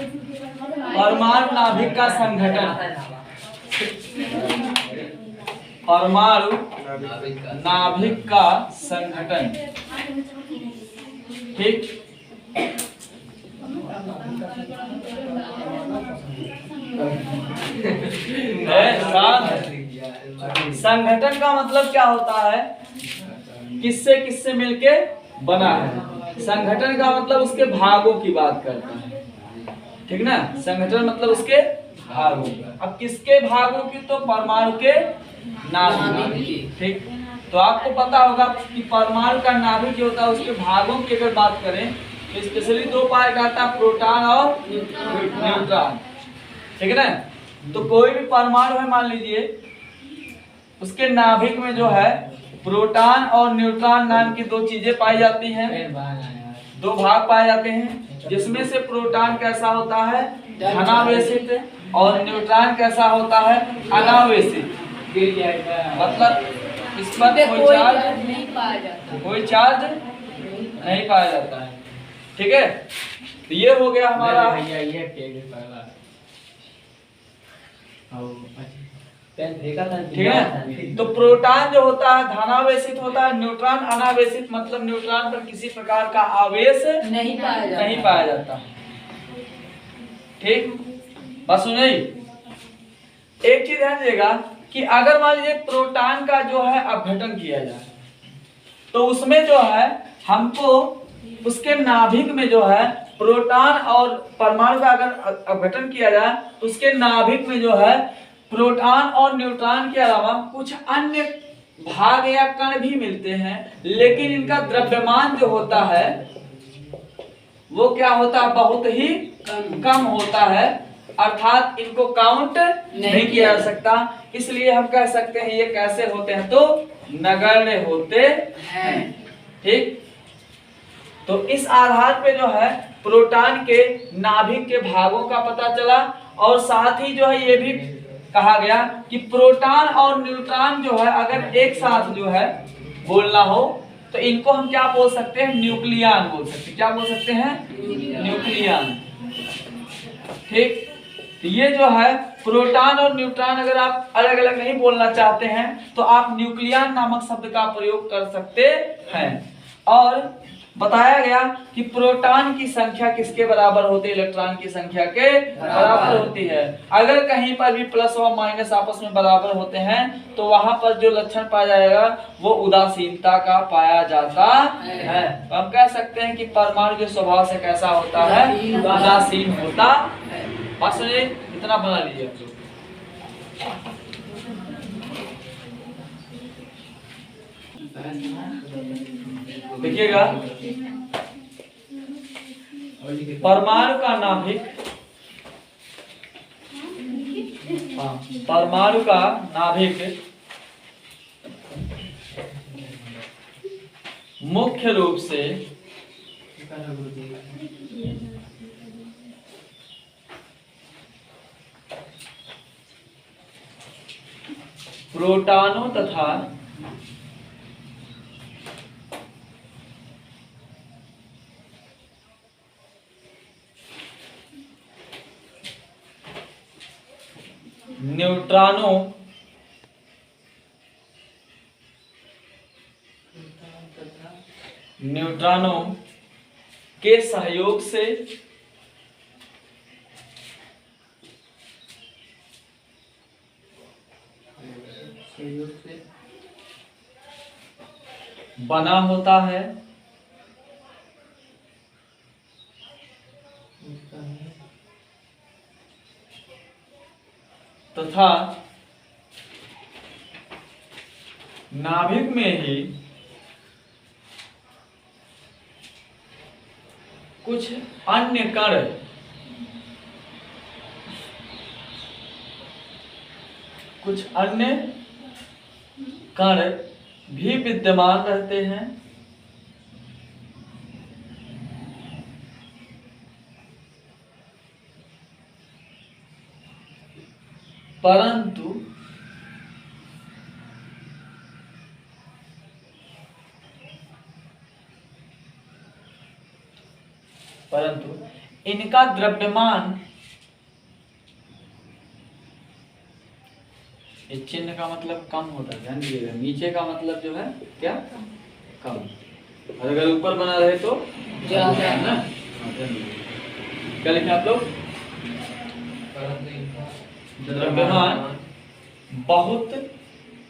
परमाणु नाभिक का संघटन, परमाणु नाभिक का संघटन, ठीक। संगठन का मतलब क्या होता है? किससे किससे मिलके बना है। संगठन का मतलब उसके भागों की बात करता है, ठीक ना। संगठन मतलब उसके भागों। अब किसके भागों की? तो परमाणु के नाभिक की, ठीक। तो आपको पता होगा कि परमाणु का नाभिक जो होता है उसके भागों की अगर बात करें तो स्पेशली दो पार्ट आता है, प्रोटॉन और न्यूट्रॉन, ठीक है ना। तो कोई भी परमाणु है मान लीजिए, उसके नाभिक में जो है प्रोटॉन और न्यूट्रॉन नाम की दो चीजें पाई जाती हैं, दो भाग पाए जाते हैं, जिसमें से प्रोटॉन कैसा होता है? धनावेशित, और न्यूट्रॉन कैसा होता है? अनावेशित। मतलब इस पर कोई चार्ज नहीं पाया जाता, कोई चार्ज नहीं पाया जाता है, ठीक है। तो ये हो गया हमारा, ठीक है। तो प्रोटॉन जो होता है धनावेशित होता है, न्यूट्रॉन अनावेशित, मतलब न्यूट्रॉन पर किसी प्रकार का आवेश नहीं पाया जाता, ठीक। बस सुनिए, एक चीज ध्यान दीजिएगा कि अगर मान लीजिए प्रोटॉन का जो है अपघटन किया जाए तो उसमें जो है हमको उसके नाभिक में जो है प्रोटॉन और परमाणु का अगर अपघटन किया जाए तो उसके नाभिक में जो है प्रोटॉन और न्यूट्रॉन के अलावा कुछ अन्य भाग या कण भी मिलते हैं, लेकिन इनका द्रव्यमान जो होता है वो क्या होता है? बहुत ही कम होता है, अर्थात इनको काउंट नहीं किया जा सकता। इसलिए हम कह सकते हैं ये कैसे होते हैं? तो नगण्य होते हैं, ठीक। तो इस आधार पे जो है प्रोटॉन के नाभिक के भागों का पता चला, और साथ ही जो है ये भी कहा गया कि प्रोटॉन और न्यूट्रॉन जो है अगर एक साथ जो है बोलना हो तो इनको हम क्या बोल सकते हैं? न्यूक्लियन बोल सकते हैं। क्या बोल सकते हैं? न्यूक्लियन, ठीक। तो ये जो है प्रोटॉन और न्यूट्रॉन अगर आप अलग अलग नहीं बोलना चाहते हैं तो आप न्यूक्लियन नामक शब्द का प्रयोग कर सकते हैं। और बताया गया कि प्रोटॉन की संख्या किसके बराबर होती है? इलेक्ट्रॉन की संख्या के बराबर होती है। अगर कहीं पर भी प्लस और माइनस आपस में बराबर होते हैं तो वहां पर जो लक्षण पाया जाएगा वो उदासीनता का पाया जाता है। तो हम कह सकते हैं कि परमाणु के स्वभाव से कैसा होता है? उदासीन होता है। बात सुनिए, इतना बना लीजिए आप लोग। देखिएगा, परमाणु का नाभिक, परमाणु का नाभिक मुख्य रूप से प्रोटॉनों तथा न्यूट्रॉनों के सहयोग से बना होता है तथा नाभिक में ही कुछ अन्य कण भी विद्यमान रहते हैं, परंतु इनका द्रव्यमान, इस चिन्ह का मतलब कम होता है, ध्यान दीजिएगा, नीचे का मतलब जो है क्या, कम, और अगर ऊपर बना रहे तो ज्यादा है ना। क्या लिखे आप लोग, द्रव्यमान बहुत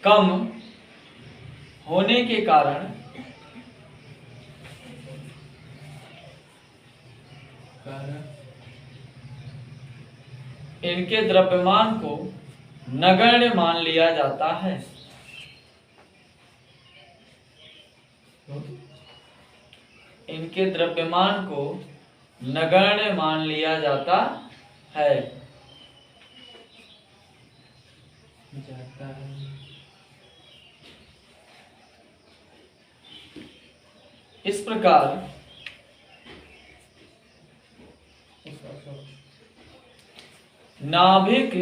कम होने के कारण इनके द्रव्यमान को नगण्य मान लिया जाता है। इनके द्रव्यमान को नगण्य मान लिया जाता है। इस प्रकार नाभिक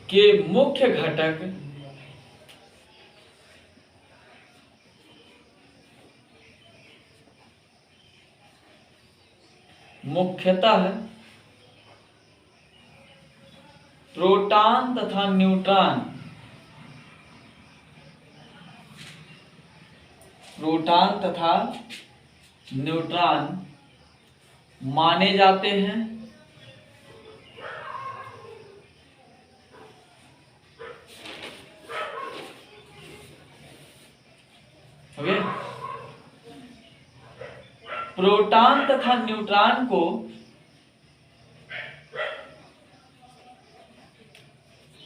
के मुख्य घटक मुख्यतः प्रोटॉन तथा न्यूट्रॉन, प्रोटॉन तथा न्यूट्रॉन माने जाते हैं। ओके, प्रोटॉन तथा न्यूट्रॉन को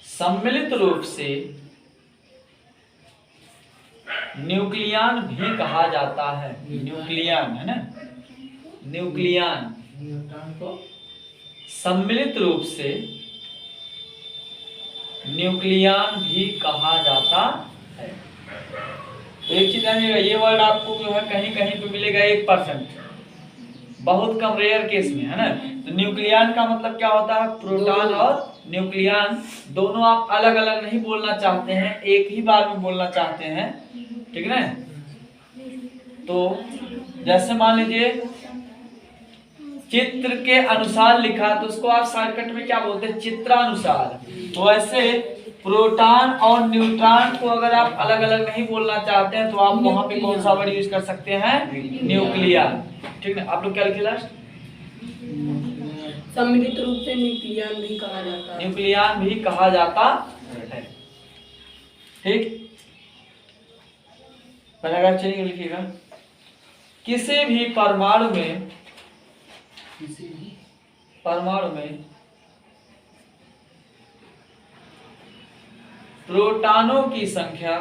सम्मिलित रूप से न्यूक्लियन भी कहा जाता है। न्यूक्लियन है ना, न्यूक्लियन, न्यूट्रॉन को सम्मिलित रूप से न्यूक्लियन भी कहा जाता है। तो एक चीज जानिएगा, ये वर्ड आपको जो है कहीं कहीं पे मिलेगा 1%, बहुत कम रेयर केस में, है ना। तो न्यूक्लियन का मतलब क्या होता है, प्रोटॉन और न्यूक्लियन दोनों आप अलग अलग नहीं बोलना चाहते हैं, एक ही बार में बोलना चाहते हैं, ठीक है ना। तो जैसे मान लीजिए चित्र के अनुसार लिखा तो उसको आप शॉर्टकट में क्या बोलते हैं, चित्रानुसार। तो ऐसे प्रोटॉन और न्यूट्रॉन को अगर आप अलग अलग नहीं बोलना चाहते हैं तो आप वहां पे कौन सा वर्ड यूज कर सकते हैं, न्यूक्लियर, ठीक है। आप लोग क्या लिखे लास्ट, सम्मिलित रूप से न्यूक्लियन भी कहा जाता है, न्यूक्लियन भी कहा जाता है, ठीक। पैराग्राफ चलिए लिखिएगा, किसी भी परमाणु में प्रोटॉनों की संख्या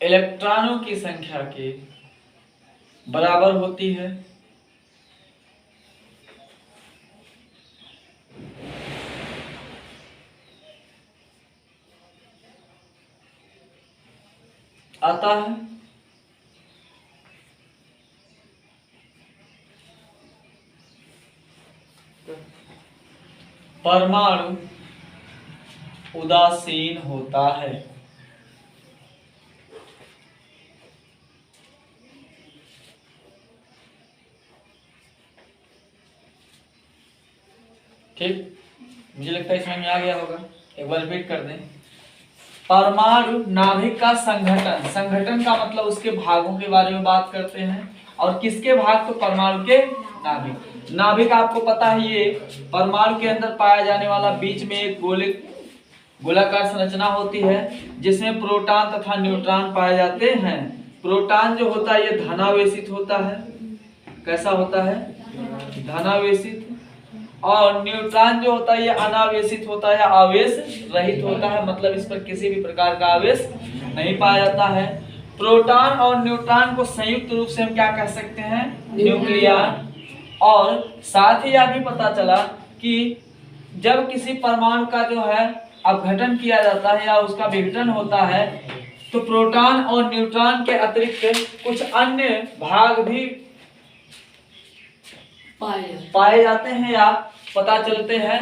इलेक्ट्रॉनों की संख्या के बराबर होती है। अतः परमाणु उदासीन होता है। ठीक, मुझे लगता है इसमें आ गया होगा, एक बार रिपीट कर दें। परमाणु नाभिक का संघटन, संगठन का मतलब उसके भागों के बारे में बात करते हैं, और किसके भाग, तो परमाणु के नाभिक। नाभिक आपको पता है ये परमाणु के अंदर पाया जाने वाला बीच में एक गोलाकार संरचना होती है जिसमें प्रोटॉन तथा न्यूट्रॉन पाए जाते हैं। प्रोटॉन जो होता है ये धनावेशित होता है, कैसा होता है, धनावेशित, और न्यूट्रॉन जो होता है ये अनावेशित होता है, आवेश रहित होता है, मतलब इस पर किसी भी प्रकार का आवेश नहीं पाया जाता है। प्रोटॉन और न्यूट्रॉन को संयुक्त रूप से हम क्या कह सकते हैं, न्यूक्लियन। और साथ ही यह भी पता चला कि जब किसी परमाणु का जो है अपघटन किया जाता है या उसका विघटन होता है तो प्रोटॉन और न्यूट्रॉन के अतिरिक्त कुछ अन्य भाग भी पाए जाते हैं या पता चलते हैं,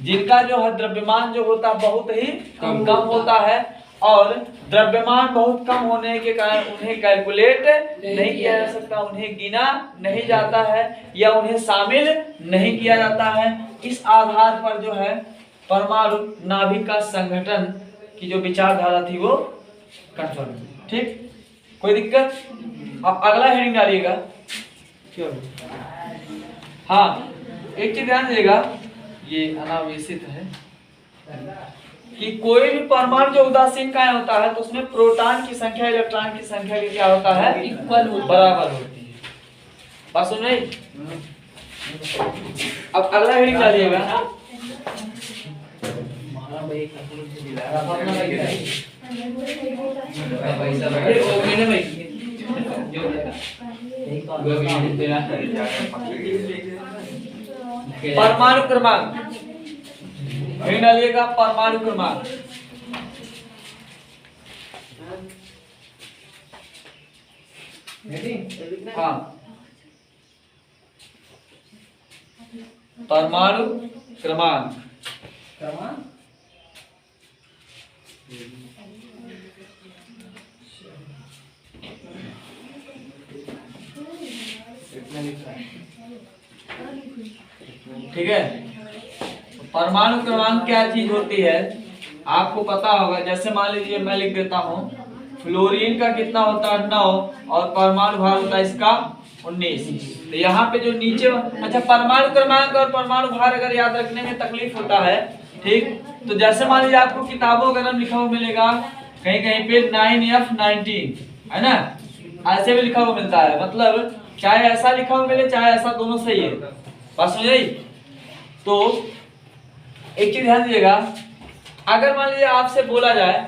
जिनका जो है द्रव्यमान जो होता है बहुत ही कम होता है, और द्रव्यमान बहुत कम होने के कारण उन्हें कैलकुलेट नहीं किया जा सकता, उन्हें गिना नहीं जाता है या उन्हें शामिल नहीं किया जाता है। इस आधार पर जो है परमाणु नाभिक का संगठन की जो विचारधारा थी वो कंफर्म। ठीक, कोई दिक्कत? अब अगला हेडिंग डालिएगा। हाँ, एक चीज ध्यान दीजिएगा, ये अनावेशित है कि कोई भी परमाणु जो उदासीन कायन होता है तो उसमें प्रोटॉन की संख्या इलेक्ट्रॉन की संख्या की क्या होता है? इक्वल, बराबर होती है। बात सुन रही? अब अगला हेडिंग डालिएगा। परमाणु क्रमांक हेडिंग डालिएगा, परमाणु क्रमांक। हाँ, परमाणु क्रमांक। ठीक है, परमाणु क्रमांक क्या चीज होती है आपको पता होगा। जैसे मान लीजिए मैं लिख देता हूँ, फ्लोरीन का कितना होता है? 9, और परमाणु भार होता है इसका 19। तो यहाँ पे जो नीचे, अच्छा, परमाणु क्रमांक और परमाणु भार अगर याद रखने में तकलीफ होता है, ठीक, तो जैसे मान लीजिए आपको किताबों वगैरह लिखा हुआ मिलेगा कहीं कहीं पे 9F19, है ना, ऐसे भी लिखा हुआ मिलता है। मतलब चाहे ऐसा लिखा हुआ मिले चाहे ऐसा, दोनों सही है। बात समझ आई? तो एक चीज ध्यान दीजिएगा, अगर मान लीजिए आपसे बोला जाए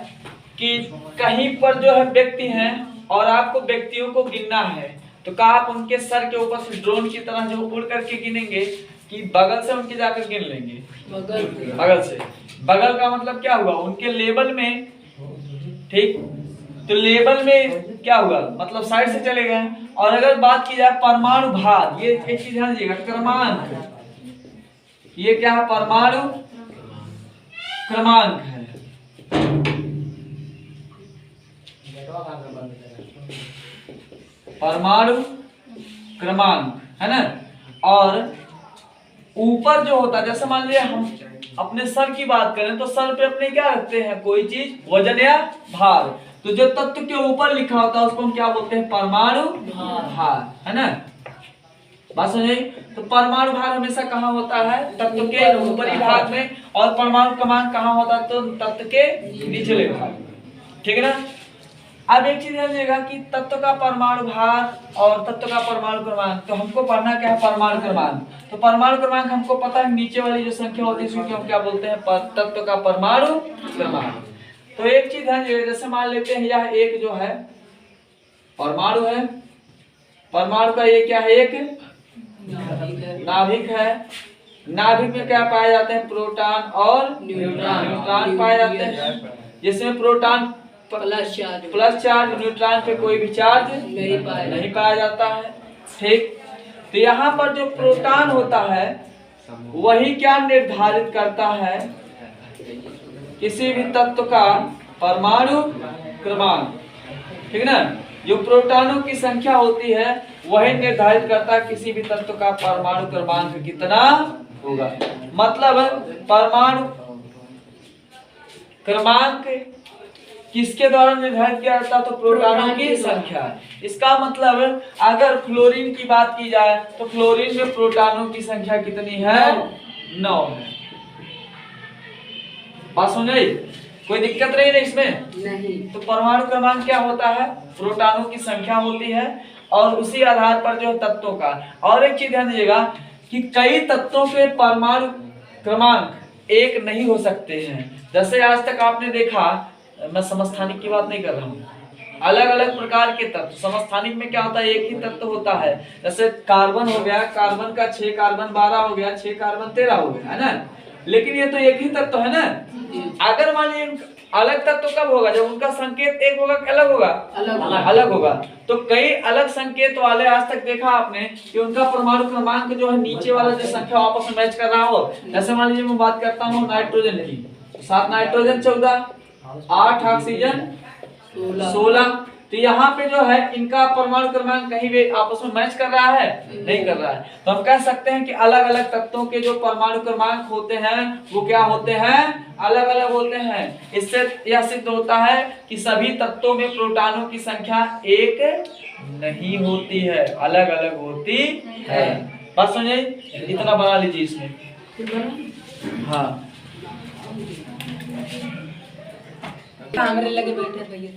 कि कहीं पर जो है व्यक्ति हैं और आपको व्यक्तियों को गिनना है, तो क्या आप उनके सर के ऊपर से ड्रोन की तरह जो उड़ करके गिनेंगे कि बगल से उनके जाकर गिन लेंगे? बगल से। बगल का मतलब क्या हुआ? उनके लेवल में। ठीक, तो लेवल में क्या हुआ? मतलब साइड से चले गए। और अगर बात की जाए परमाणु भार, ये एक चीज ध्यान दीजिएगा, क्रमांक, ये क्या है? परमाणु क्रमांक है। परमाणु क्रमांक है ना। और ऊपर जो होता है, जैसे मान लीजिए हम अपने सर की बात करें तो सर पे अपने क्या रखते हैं? कोई चीज, वजन या भार। तो जो तत्व के ऊपर लिखा होता है उसको हम क्या बोलते हैं? परमाणु भार, है ना। बात समझे? तो परमाणु भार हमेशा कहाँ होता है? तत्व के ऊपरी भाग में। और परमाणु क्रमांक कहाँ होता है? तो तत्व के निचले भाग। ठीक है ना। अब एक चीज ध्यान दीजिएगा कि तत्व का परमाणु भार और तत्व का परमाणु क्रमांक, तो हमको पढ़ना क्या है? परमाणु क्रमांक। तो परमाणु क्रमांक हमको पता है, नीचे वाली जो संख्या होती है उसको हम क्या बोलते हैं? तत्व का परमाणु क्रमांक। तो एक चीज ध्यान दीजिएगा, जैसे मान लेते हैं यह एक जो है परमाणु है, परमाणु का ये क्या है? एक नाभिक है। नाभिक में क्या पाए जाते हैं? प्रोटॉन और न्यूट्रॉन पाए जाते हैं, जिसमें प्रोटॉन प्लस चार्ज, न्यूट्रॉन पे कोई भी चार्ज नहीं पाया जाता है। ठीक, तो यहाँ पर जो प्रोटॉन होता है वही क्या निर्धारित करता है? किसी भी तत्व का परमाणु क्रमांक। ठीक ना। जो प्रोटॉनों की संख्या होती है वही निर्धारित करता है किसी भी तत्व का परमाणु क्रमांक कितना होगा। मतलब परमाणु क्रमांक किसके द्वारा निर्धारित किया जाता है? तो प्रोटॉनों की संख्या। इसका मतलब अगर फ्लोरीन की बात की जाए तो फ्लोरीन में प्रोटॉनों की संख्या कितनी है? 9 है। बात समझ आई? कोई दिक्कत रही नहीं इसमें? नहीं। तो परमाणु क्रमांक क्या होता है? प्रोटॉनों की संख्या होती है, और उसी आधार पर जो है तत्वों का। और एक चीज ध्यान दीजिएगा कि कई तत्वों के परमाणु क्रमांक एक नहीं हो सकते हैं। जैसे आज तक आपने देखा, मैं समस्थानिक की बात नहीं कर रहा हूँ, अलग अलग प्रकार के तत्व। समस्थानिक में क्या होता है? एक ही तत्व होता है। जैसे कार्बन हो गया, कार्बन का 6 कार्बन 12 हो गया, 6 कार्बन 13 हो गया, है ना। लेकिन ये तो एक ही तत्व है ना। अगर मान लीजिए अलग तत्व कब होगा? जब उनका संकेत एक होगा कि अलग होगा? अलग अलग होगा। तो कई अलग संकेत वाले आज तक देखा आपने कि उनका परमाणु क्रमांक जो है नीचे वाला जो संख्या आपस में मैच कर रहा हो। जैसे मान लीजिए मैं बात करता हूँ नाइट्रोजन की, 7 नाइट्रोजन 14, 8 ऑक्सीजन 16। तो यहाँ पे जो है इनका परमाणु क्रमांक कहीं भी आपस में मैच कर रहा है? नहीं कर रहा है। तो हम कह सकते हैं कि अलग अलग तत्वों के जो परमाणु क्रमांक होते हैं वो क्या होते हैं? अलग अलग होते हैं। इससे यह सिद्ध होता है कि सभी तत्वों में प्रोटॉनों की संख्या एक नहीं होती है, अलग अलग होती है। बात समझे? इतना बना लीजिए इसमें। हाँ कैमरे लगे बैठे भैया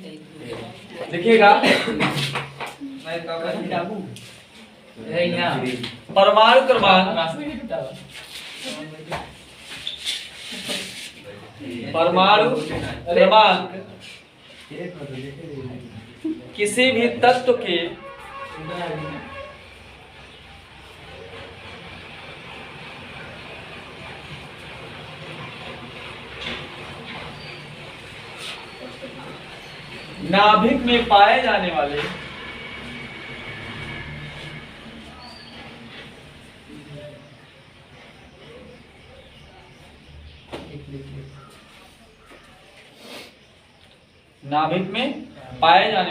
देखिएगा, परमाणु क्रमांक किसी भी तत्व के नाभिक में पाए जाने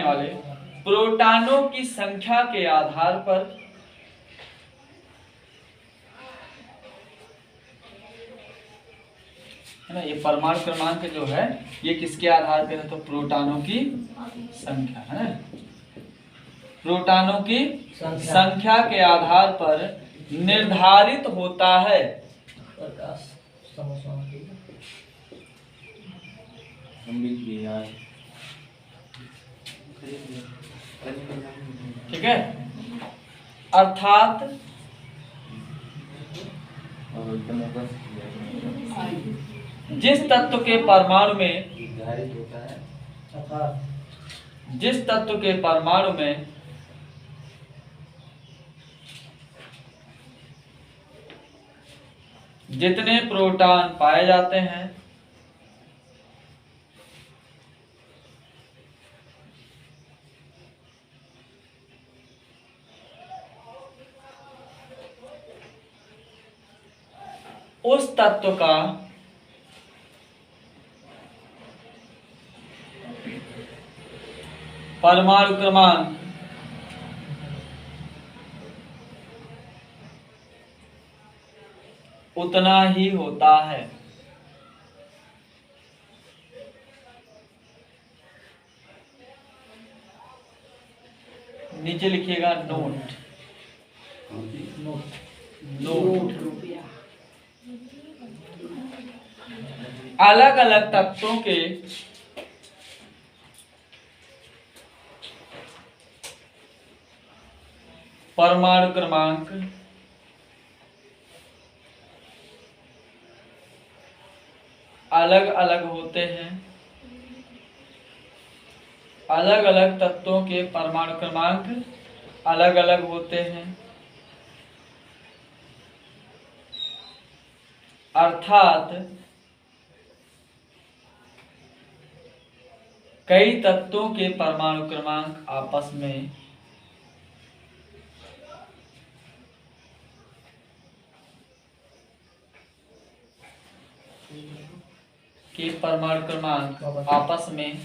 वाले प्रोटॉनों की संख्या के आधार पर है ना, ये परमाणु क्रमांक जो है ये किसके आधार पर है? तो प्रोटॉनों की संख्या है ना, प्रोटॉनों की संख्या के आधार पर निर्धारित होता है। ठीक है, अर्थात जिस तत्व के परमाणु में जितने प्रोटॉन पाए जाते हैं उस तत्व का परमाणु क्रमांक उतना ही होता है। नीचे लिखिएगा नोट। अलग अलग तत्वों के परमाणु क्रमांक अलग अलग होते हैं। अलग अलग तत्वों के परमाणु क्रमांक अलग अलग होते हैं, अर्थात कई तत्वों के परमाणु क्रमांक आपस में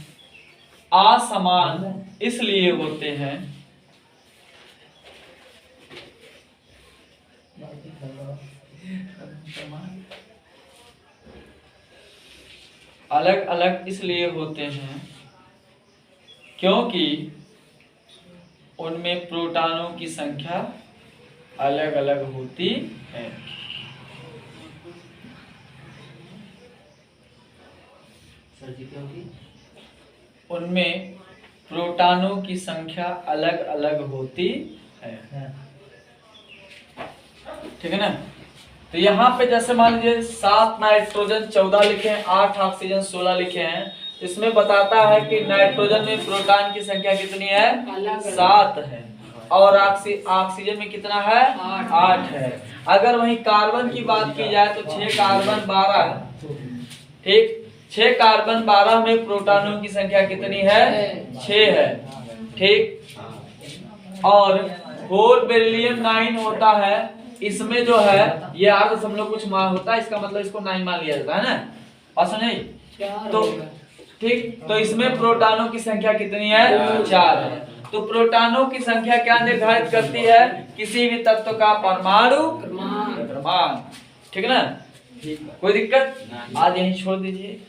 असमान इसलिए होते हैं अलग अलग इसलिए होते हैं क्योंकि उनमें प्रोटॉनों की संख्या अलग अलग होती है। उनमें प्रोटॉनों की संख्या अलग अलग होती है। ठीक है ना। तो यहाँ पे जैसे मान लीजिए 7 नाइट्रोजन 14 लिखे हैं, 8 ऑक्सीजन 16 लिखे हैं। इसमें बताता है कि नाइट्रोजन में प्रोटॉन की संख्या कितनी है? 7 है। और ऑक्सीजन में कितना है? 8 है। अगर वहीं कार्बन की बात की जाए तो 6 कार्बन 12 है। ठीक, 6 कार्बन 12 में प्रोटॉनों की संख्या कितनी है? 6 है। ठीक। और 4 बेरिलियम 9 होता है, इसमें जो है ये 8 कुछ मान होता है, इसका मतलब इसको 9 मान लिया जाता है ना। और सुनिए तो ठीक, तो इसमें प्रोटॉनों की संख्या कितनी है? 4 है। तो प्रोटॉनों की संख्या क्या निर्धारित करती है? किसी भी तत्व का परमाणु क्रमांक। ठीक है ना? कोई दिक्कत? आज यहीं छोड़ दीजिए।